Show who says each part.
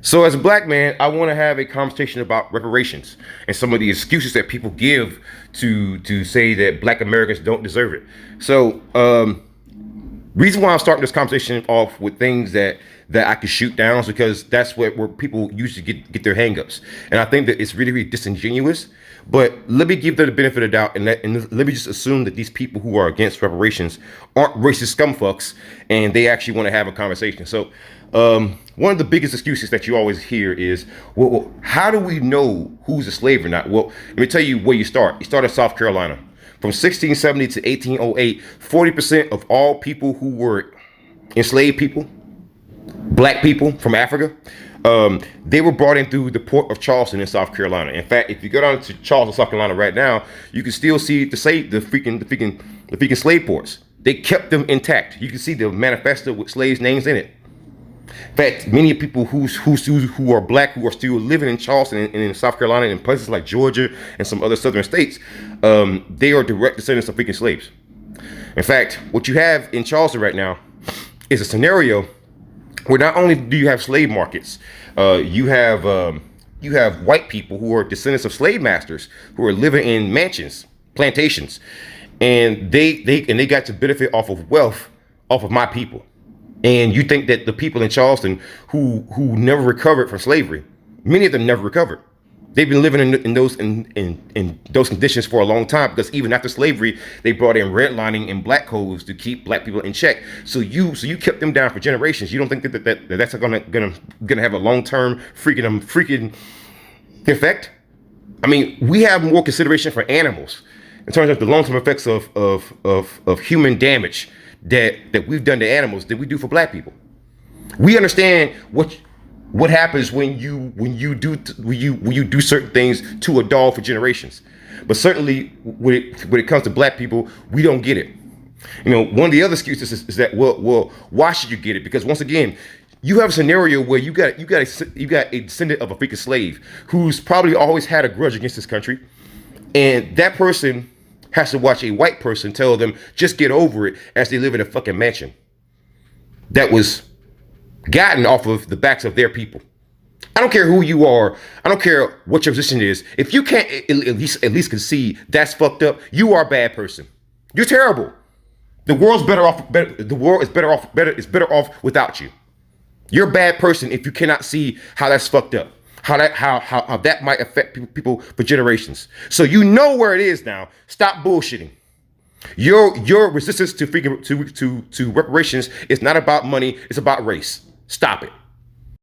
Speaker 1: So as a black man, I want to have a conversation about reparations and some of the excuses that people give to say that black Americans don't deserve it. So reason why I'm starting this conversation off with things that I can shoot down is because that's where people usually get their hangups. And I think that it's really, really disingenuous. But let me give them the benefit of the doubt and let me just assume that these people who are against reparations aren't racist scumfucks and they actually want to have a conversation. So one of the biggest excuses that you always hear is, well, how do we know who's a slave or not? Well, let me tell you where you start. You start in South Carolina. From 1670 to 1808, 40% of all people who were enslaved people, black people from Africa, they were brought in through the port of Charleston in South Carolina. In fact, if you go down to Charleston, South Carolina right now, you can still see the freaking slave ports. They kept them intact. You can see the manifesto with slaves' names in it. In fact, many people who are black who are still living in Charleston and in South Carolina and in places like Georgia and some other southern states, they are direct descendants of freaking slaves. In fact, what you have in Charleston right now is a scenario where not only do you have slave markets, you have white people who are descendants of slave masters who are living in mansions, plantations, and they got to benefit off of wealth off of my people. And you think that the people in Charleston who never recovered from slavery, many of them never recovered. They've been living in those conditions for a long time, because even after slavery, they brought in redlining and black codes to keep black people in check. So you kept them down for generations. You don't think that's gonna have a long-term freaking effect? I mean, we have more consideration for animals in terms of the long-term effects of human damage that we've done to animals than we do for black people. We understand what happens when you do certain things to a dog for generations. But certainly when it comes to black people, we don't get it. You know, one of the other excuses is that, well, why should you get it? Because once again, you have a scenario where you got a descendant of a freaking slave who's probably always had a grudge against this country, and that person has to watch a white person tell them just get over it as they live in a fucking mansion that was gotten off of the backs of their people. I don't care who you are. I don't care what your position is. If you can't at least concede that's fucked up, you are a bad person. You're terrible. The world's better off. The world is better off without you. You're a bad person if you cannot see how that's fucked up. How that might affect people for generations. So you know where it is now. Stop bullshitting. Your resistance to reparations is not about money. It's about race. Stop it.